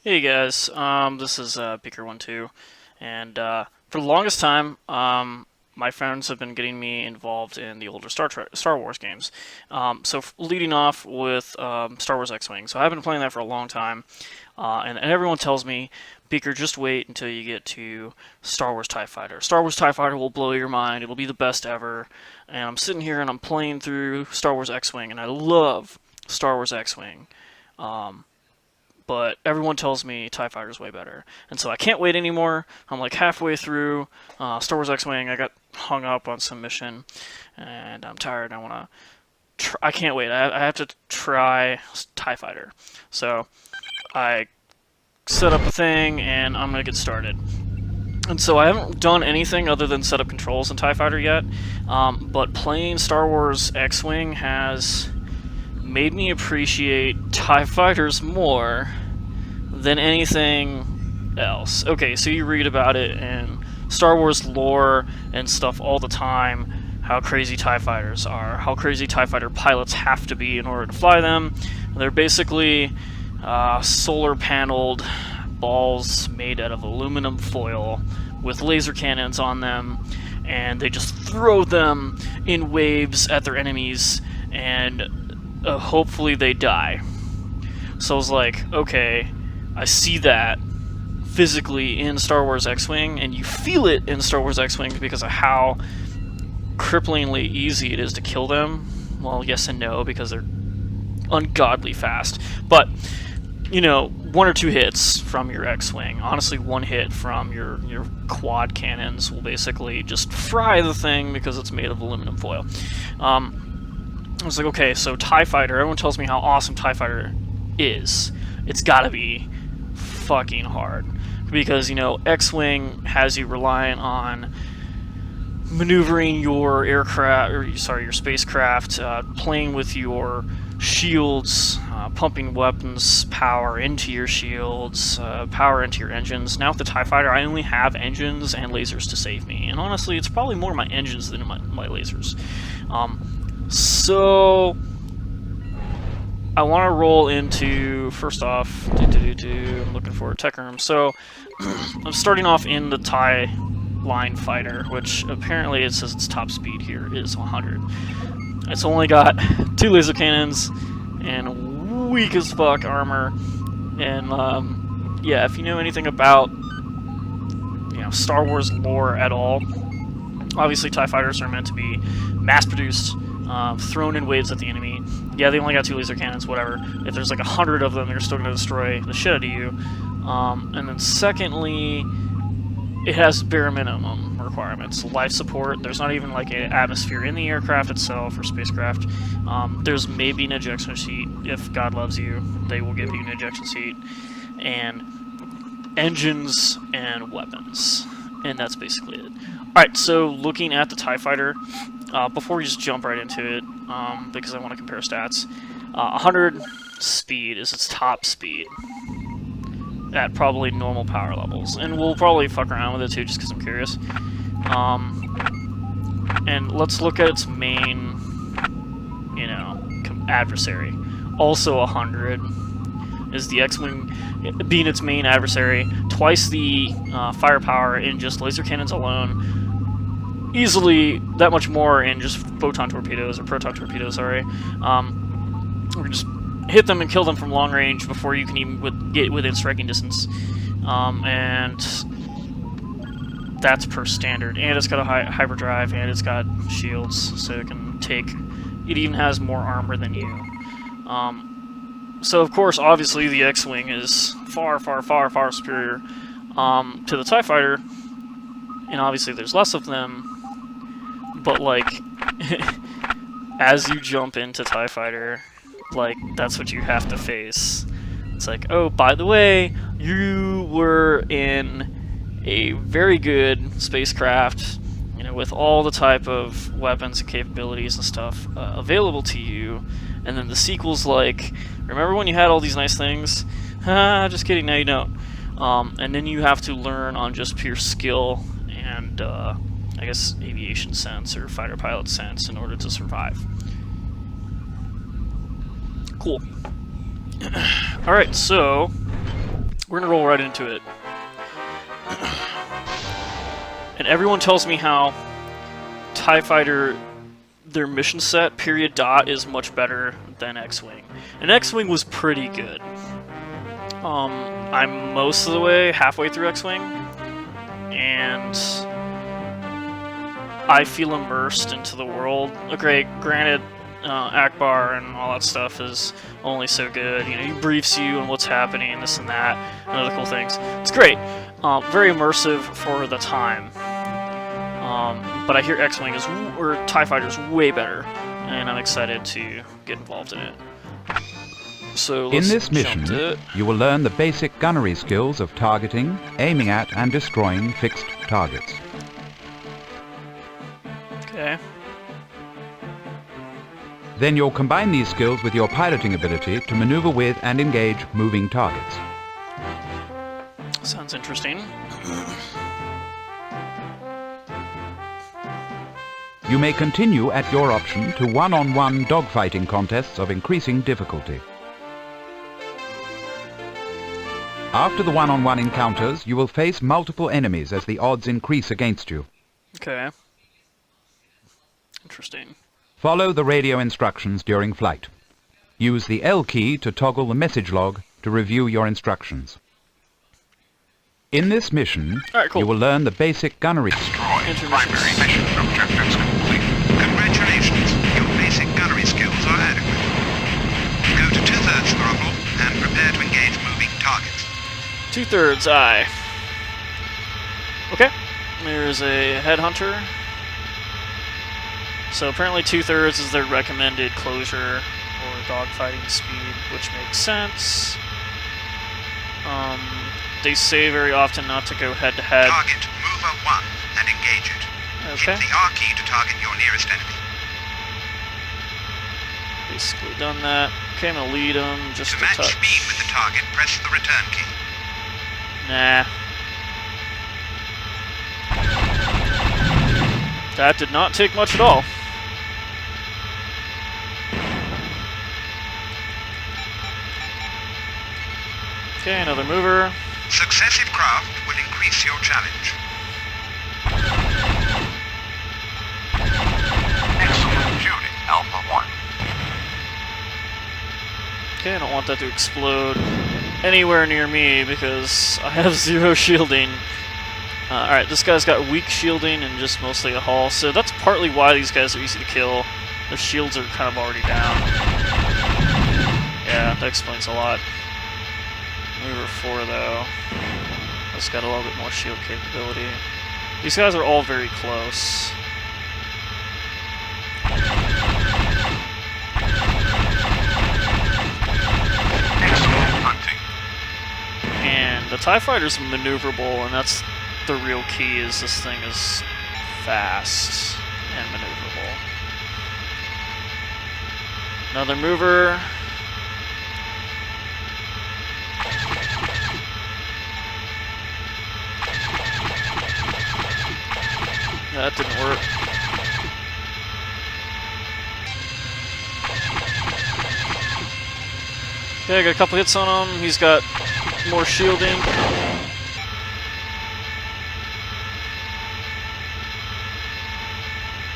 Hey guys, this is Beaker12, and for the longest time, my friends have been getting me involved in the older Star Wars games. Leading off with Star Wars X-Wing, so I've been playing that for a long time, and everyone tells me, Beaker, just wait until you get to Star Wars TIE Fighter. Star Wars TIE Fighter will blow your mind. It'll be the best ever. And I'm sitting here and I'm playing through Star Wars X-Wing, and I love Star Wars X-Wing. Um, but everyone tells me TIE Fighter's way better. And so I can't wait anymore. I'm like halfway through Star Wars X-Wing. I got hung up on some mission, and I'm tired. I want to. I can't wait. I have to try TIE Fighter. So I set up a thing, and I'm gonna get started. And so I haven't done anything other than set up controls in TIE Fighter yet. But playing Star Wars X-Wing has made me appreciate TIE Fighters more than anything else. Okay, so you read about it in Star Wars lore and stuff all the time, how crazy TIE Fighters are, how crazy TIE Fighter pilots have to be in order to fly them. They're basically solar paneled balls made out of aluminum foil with laser cannons on them, and they just throw them in waves at their enemies, and hopefully they die. So I was like, okay, I see that physically in Star Wars X-Wing, and you feel it in Star Wars X-Wing because of how cripplingly easy it is to kill them. Well, yes and no, because they're ungodly fast. But, you know, one or two hits from your X-Wing, honestly one hit from your quad cannons will basically just fry the thing because it's made of aluminum foil. I was like, okay, so TIE Fighter, everyone tells me how awesome TIE Fighter is. It's gotta be fucking hard. Because, you know, X-Wing has you relying on maneuvering your aircraft, or sorry, your spacecraft, playing with your shields, pumping weapons power into your shields, power into your engines. Now with the TIE Fighter, I only have engines and lasers to save me. And honestly, it's probably more my engines than my lasers. So I want to roll into, first off, I'm looking for a tech room. So I'm starting off in the TIE line fighter, which apparently it says its top speed here is 100. It's only got 2 laser cannons and weak as fuck armor. And yeah, if you know anything about Star Wars lore at all, obviously TIE fighters are meant to be mass-produced, thrown in waves at the enemy. Yeah, they only got 2 laser cannons, whatever. If there's like 100 of them, they're still going to destroy the shit out of you. And then secondly, it has bare minimum requirements. Life support, there's not even like an atmosphere in the aircraft itself or spacecraft. There's maybe an ejection seat. If God loves you, they will give you an ejection seat. And engines and weapons. And that's basically it. Alright, so looking at the TIE Fighter, before we just jump right into it, because I want to compare stats, 100 speed is its top speed at probably normal power levels, and we'll probably fuck around with it too just because I'm curious. And let's look at its main, adversary. Also 100 is the X-Wing being its main adversary, twice the firepower in just laser cannons alone, easily that much more in just proton torpedoes, sorry. We can just hit them and kill them from long range before you can even get within striking distance. And that's per standard. And it's got a hyperdrive, and it's got shields, so it can take... It even has more armor than you. So of course, obviously, the X-Wing is far, far, far, far superior to the TIE Fighter. And obviously there's less of them. But, like, as you jump into TIE Fighter, like, that's what you have to face. It's like, oh, by the way, you were in a very good spacecraft, with all the type of weapons and capabilities and stuff available to you, and then the sequel's like, remember when you had all these nice things? Just kidding, now you don't. And then you have to learn on just pure skill and, I guess, aviation sense or fighter pilot sense in order to survive. Cool. Alright, so we're gonna roll right into it. And everyone tells me how TIE Fighter, their mission set, period dot, is much better than X-Wing. And X-Wing was pretty good. I'm most of the way, halfway through X-Wing, and I feel immersed into the world. Okay, granted, Akbar and all that stuff is only so good. You know, he briefs you on what's happening, this and that, and other cool things. It's great. Very immersive for the time. But I hear X-Wing or TIE Fighter is way better, and I'm excited to get involved in it. So in this mission, you will learn the basic gunnery skills of targeting, aiming at and destroying fixed targets. Okay. Then you'll combine these skills with your piloting ability to maneuver with and engage moving targets. Sounds interesting. You may continue at your option to one-on-one dogfighting contests of increasing difficulty. After the one-on-one encounters, you will face multiple enemies as the odds increase against you. Okay. Interesting. Follow the radio instructions during flight. Use the L key to toggle the message log to review your instructions. In this mission, cool. You will learn the basic gunnery. Destroy primary mission objectives complete. Congratulations, your basic gunnery skills are adequate. Go to 2/3 throttle and prepare to engage moving targets. 2/3 aye. Okay. There's a headhunter. So apparently 2/3 is their recommended closure or dogfighting speed, which makes sense. They say very often not to go head to head. Target mover 1 and engage it. Okay. Hit the R key to target your nearest enemy. Basically done that. Okay, I'm gonna lead them just To a match touch. speed with the target, press the return key. Nah. That did not take much at all. Okay, another mover. Successive craft will increase your challenge. Excellent shooting, Alpha 1. Okay, I don't want that to explode anywhere near me because I have 0 shielding. Alright, this guy's got weak shielding and just mostly a hull, so that's partly why these guys are easy to kill. Their shields are kind of already down. Yeah, that explains a lot. Mover 4 though. It's got a little bit more shield capability. These guys are all very close. Excellent hunting. And the TIE Fighter's maneuverable, and that's the real key, is this thing is fast and maneuverable. Another mover. That didn't work. Okay, I got a couple hits on him. He's got more shielding.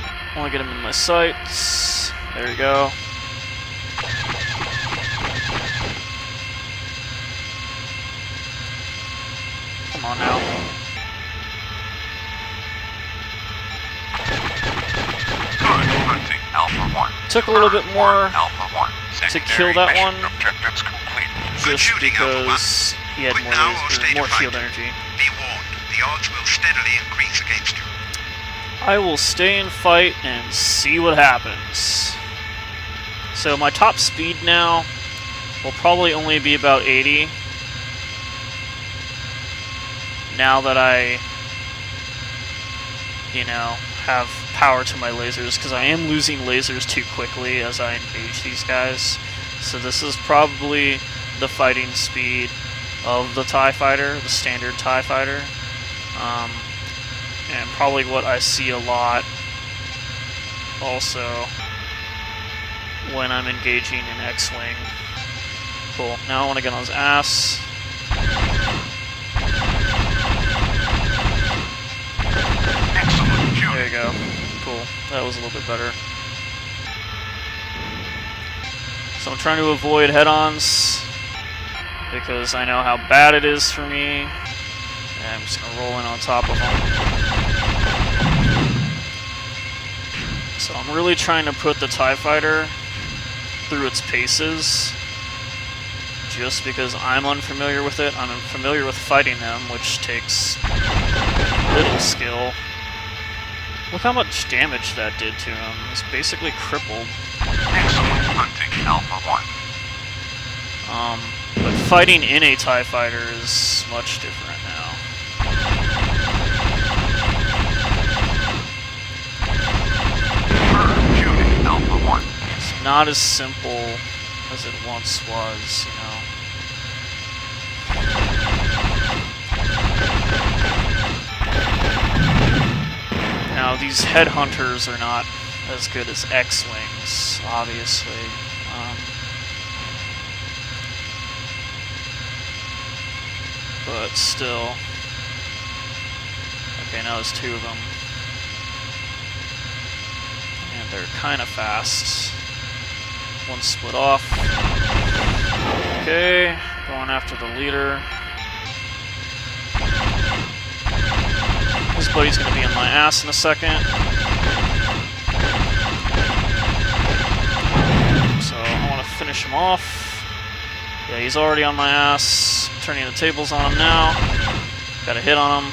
I want to get him in my sights. There we go. Come on now. Good hunting, Alpha 1. Took a little bit more Alpha 1. to kill that one, Objectives complete. Good just shooting, Alpha 1. because he had Quit more now or laser, stay to more fight. shield energy. Be warned, the odds will steadily increase against you. I will stay and fight and see what happens. So my top speed now will probably only be about 80. Now that I, you know, have power to my lasers, because I am losing lasers too quickly as I engage these guys. So this is probably the fighting speed of the TIE Fighter, the standard TIE Fighter. And probably what I see a lot also when I'm engaging in X-Wing. Cool. Now I want to get on his ass. That was a little bit better. So I'm trying to avoid head-ons because I know how bad it is for me. And I'm just going to roll in on top of them. So I'm really trying to put the TIE Fighter through its paces just because I'm unfamiliar with it. I'm unfamiliar with fighting them, which takes little skill. Look how much damage that did to him. He's basically crippled. Excellent hunting, Alpha 1. But fighting in a TIE Fighter is much different now. Bird shooting, Alpha 1. It's not as simple as it once was, you know. Now, these headhunters are not as good as X-Wings, obviously. But still. Okay, now there's two of them. And they're kind of fast. One split off. Okay, going after the leader. His buddy's going to be on my ass in a second. So I want to finish him off. Yeah, he's already on my ass. Turning the tables on him now. Got a hit on him.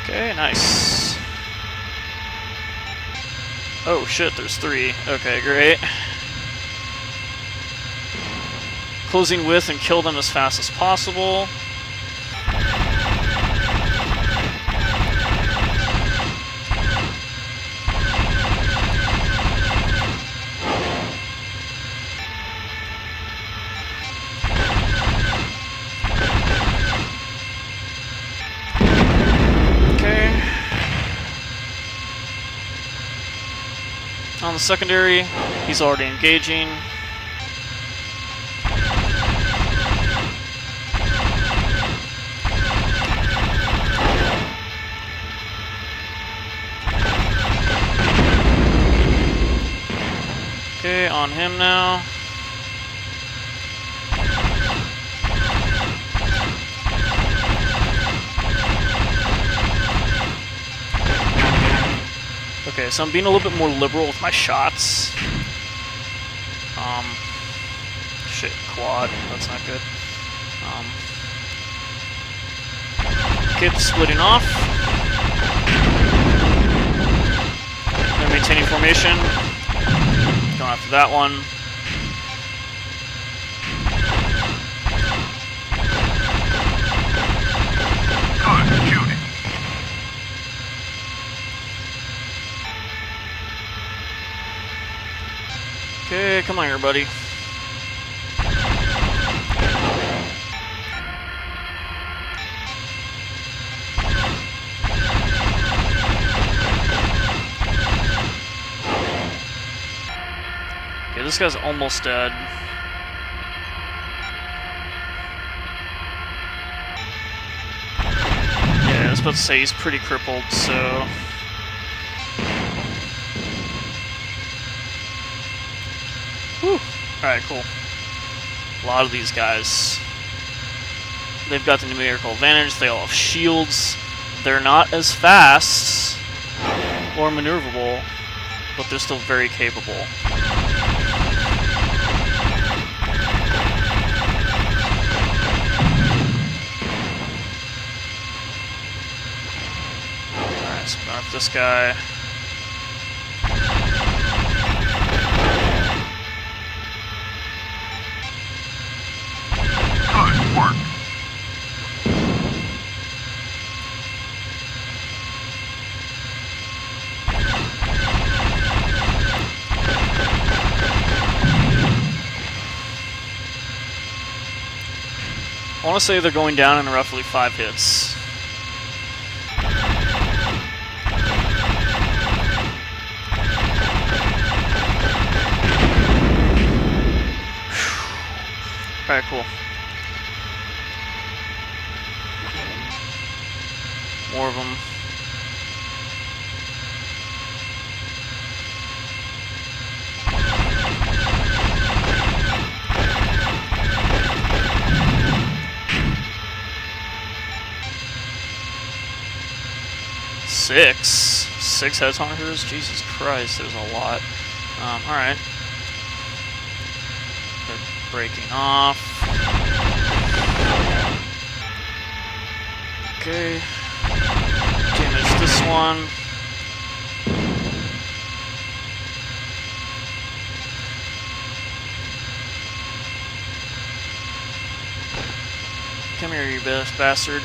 Okay, nice. Oh shit, there's three. Okay, great. Closing with and kill them as fast as possible. Okay. On the secondary, he's already engaging. Okay, on him now. Okay, so I'm being a little bit more liberal with my shots. Shit, quad, that's not good. Okay, splitting off. They're maintaining formation. Going after that one. Good shooting. Okay, come on here, buddy. Okay, this guy's almost dead. Yeah, I was about to say he's pretty crippled, so... Whew. Alright, cool. A lot of these guys, they've got the numerical advantage, they all have shields. They're not as fast or maneuverable, but they're still very capable. Alright, so I'm going after this guy. Good work. I want to say they're going down in roughly 5 hits. Alright, cool. More of them. Six headhunters? Jesus Christ, there's a lot. Alright. They're breaking off. Okay. Damage this one. Come here, you bastard.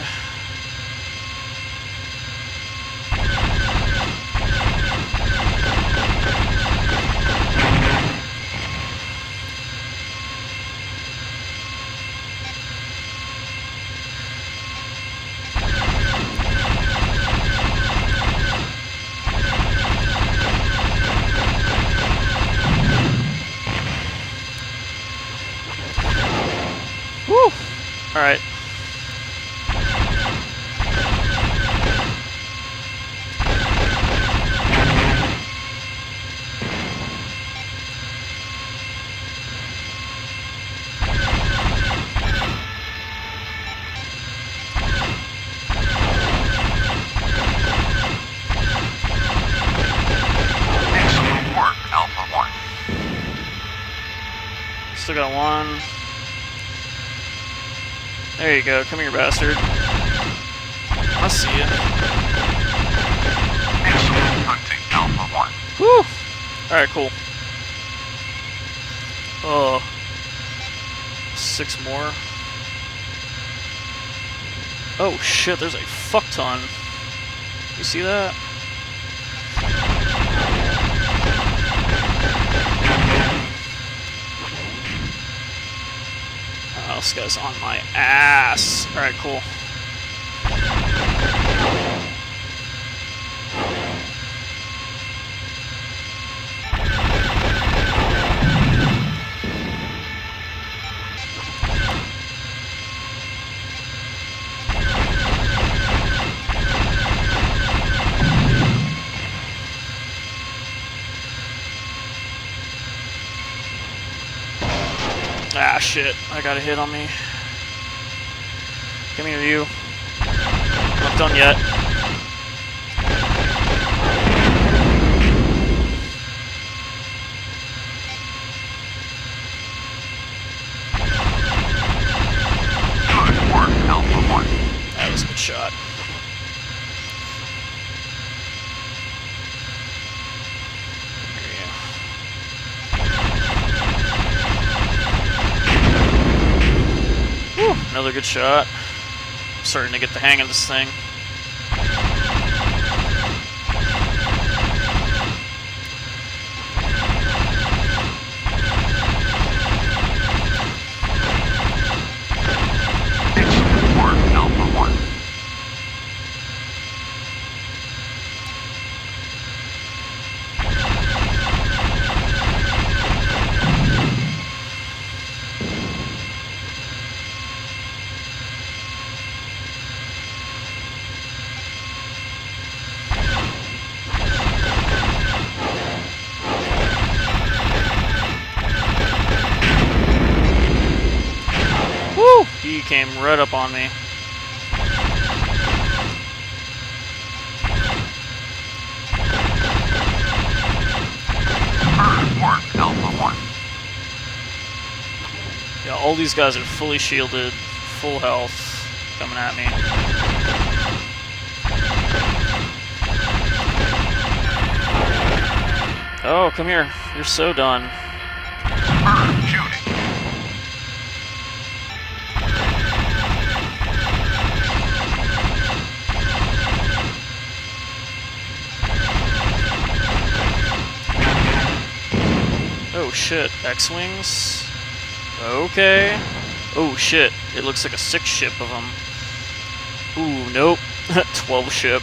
Woo! Alright. Excellent work, Alpha 1. Still got one. There you go. Come here, bastard. I see ya. Excellent hunting, Alpha 1. Whew! Alright, cool. Oh. 6 more. Oh shit, there's a fuck ton. You see that? Oh, this guy's on my ass. Alright, cool. Ah, shit. I got a hit on me. Come here, you. I'm not done yet. Good work, Alpha 1. That was a good shot. Here you. Whew, another good shot. I'm starting to get the hang of this thing. Excellent work, Alpha 1. Woo! He came right up on me. Good work, Alpha 1. Yeah, all these guys are fully shielded, full health, coming at me. Oh, come here. You're so done. Superb shooting. Oh shit, X-Wings? Okay. Oh shit, it looks like a 6 ship of them. Ooh, nope. 12 ship.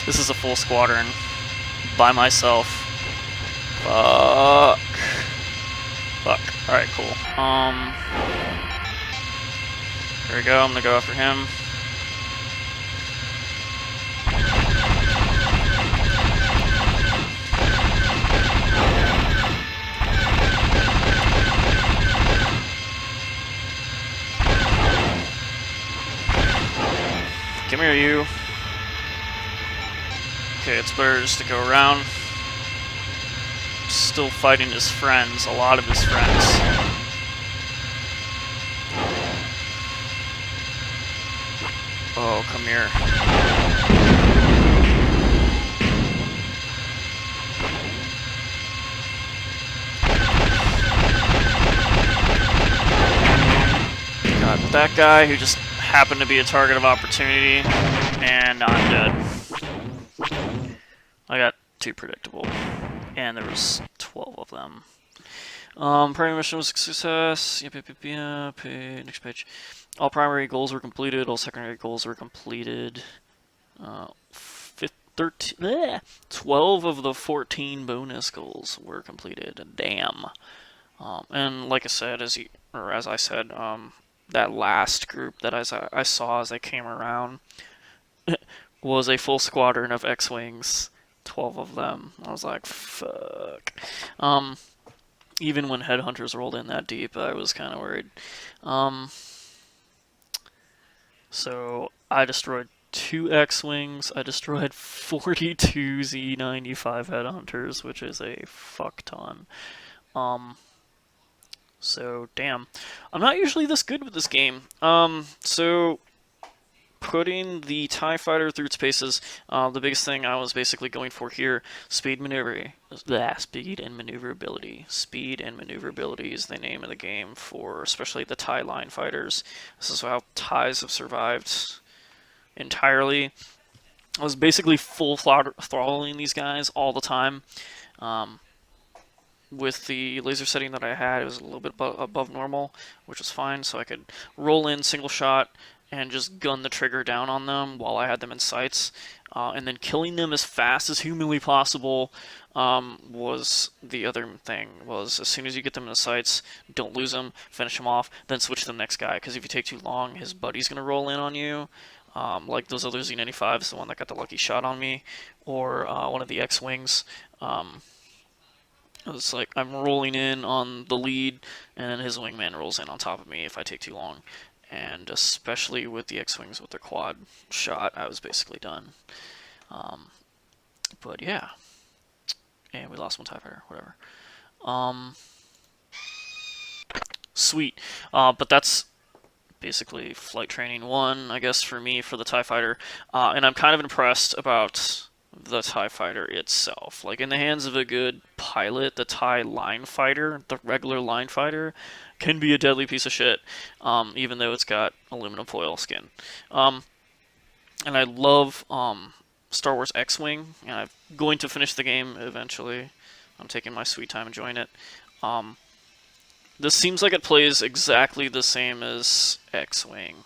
This is a full squadron. By myself. Fuck. Fuck. Alright, cool. There we go. I'm gonna go after him. Come here, you. Okay, it's better just to go around. Still fighting his friends, a lot of his friends. Oh, come here. Got that guy who just happened to be a target of opportunity, and I'm dead. I got too predictable, and there was 12 of them. Primary mission was a success. Yep. Next page. All primary goals were completed. All secondary goals were completed. 12 of the 14 bonus goals were completed. Damn. And like I said, as I said, that last group that I saw as I came around was a full squadron of X-Wings. 12 of them. I was like, fuck. Even when headhunters rolled in that deep, I was kind of worried. So I destroyed 2 X-Wings. I destroyed 42 Z95 headhunters, which is a fuck ton. So damn, I'm not usually this good with this game. So putting the TIE Fighter through its paces, the biggest thing I was basically going for here, speed and maneuverability. Speed and maneuverability is the name of the game for especially the TIE line fighters. This is how TIEs have survived entirely. I was basically full throttling these guys all the time. With the laser setting that I had, it was a little bit above normal, which was fine, so I could roll in single shot and just gun the trigger down on them while I had them in sights. And then killing them as fast as humanly possible was the other thing. Was as soon as you get them in the sights, don't lose them, finish them off, then switch to the next guy. Because if you take too long, his buddy's going to roll in on you. Like those other Z95s, the one that got the lucky shot on me, or one of the X-Wings. It's like I'm rolling in on the lead, and his wingman rolls in on top of me if I take too long. And especially with the X-Wings with their quad shot, I was basically done. But yeah. And we lost one TIE Fighter, whatever. Sweet. But that's basically flight training 1, I guess, for me, for the TIE Fighter. And I'm kind of impressed about the TIE Fighter itself. Like, in the hands of a good pilot, the TIE line fighter, the regular line fighter, can be a deadly piece of shit, even though it's got aluminum foil skin. And I love Star Wars X-Wing, and I'm going to finish the game eventually. I'm taking my sweet time enjoying it. This seems like it plays exactly the same as X-Wing.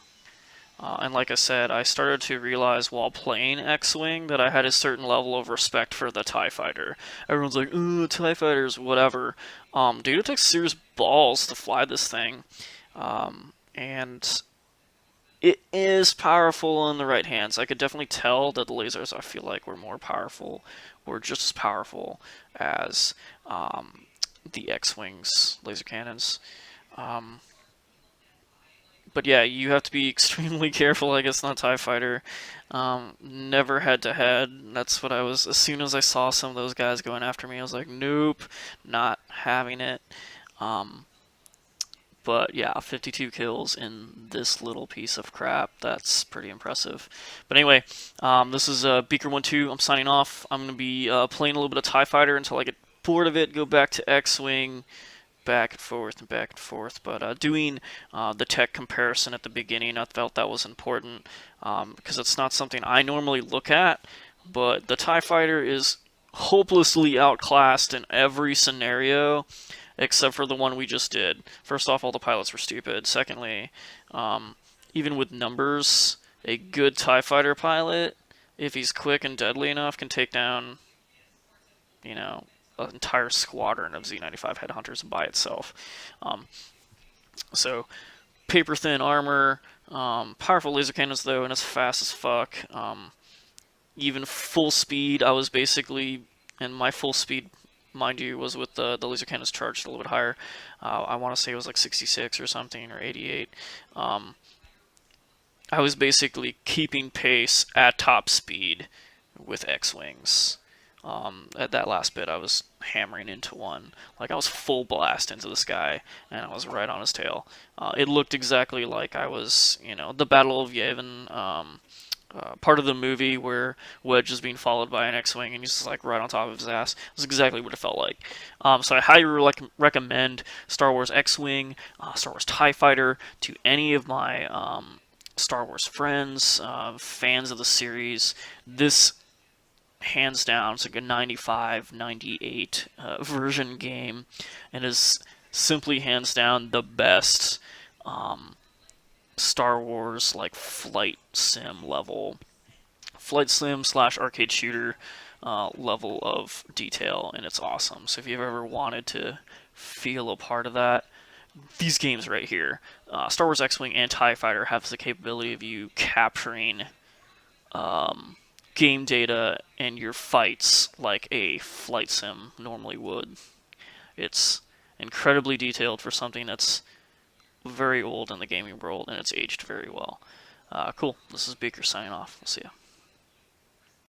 And like I said, I started to realize while playing X-Wing that I had a certain level of respect for the TIE Fighter. Everyone's like, ooh, TIE Fighters, whatever. Dude, it takes serious balls to fly this thing. And it is powerful in the right hands. I could definitely tell that the lasers, I feel like, were more powerful, or just as powerful as the X-Wing's laser cannons. But yeah, you have to be extremely careful, I guess, not TIE Fighter. Never head-to-head. That's what I was... As soon as I saw some of those guys going after me, I was like, nope, not having it. But yeah, 52 kills in this little piece of crap. That's pretty impressive. But anyway, this is Beaker 1-2. I'm signing off. I'm going to be playing a little bit of TIE Fighter until I get bored of it, go back to X-Wing, back and forth, but doing the tech comparison at the beginning, I felt that was important, because it's not something I normally look at, but the TIE Fighter is hopelessly outclassed in every scenario, except for the one we just did. First off, all the pilots were stupid. Secondly, even with numbers, a good TIE Fighter pilot, if he's quick and deadly enough, can take down, you know, an entire squadron of Z95 headhunters by itself. So paper thin armor, Powerful laser cannons though, and it's fast as fuck. Even full speed, I was basically, and my full speed, mind you, was with the laser cannons charged a little bit higher. I want to say it was like 66 or something, or 88. I was basically keeping pace at top speed with X-Wings. At that last bit, I was hammering into one. Like, I was full blast into the sky, and I was right on his tail. It looked exactly like I was, the Battle of Yavin, part of the movie where Wedge is being followed by an X-Wing, and he's just, like, right on top of his ass. It was exactly what it felt like. So I highly recommend Star Wars X-Wing, Star Wars TIE Fighter to any of my Star Wars friends, fans of the series. This, hands down, it's like a 95, 98 version game, and is simply hands down the best Star Wars like flight sim level, flight sim slash arcade shooter level of detail, and it's awesome. So if you've ever wanted to feel a part of that, these games right here, Star Wars X-Wing and TIE Fighter, have the capability of you capturing game data in your fights like a flight sim normally would. It's incredibly detailed for something that's very old in the gaming world, and it's aged very well. Cool. This is Baker signing off. We'll see ya.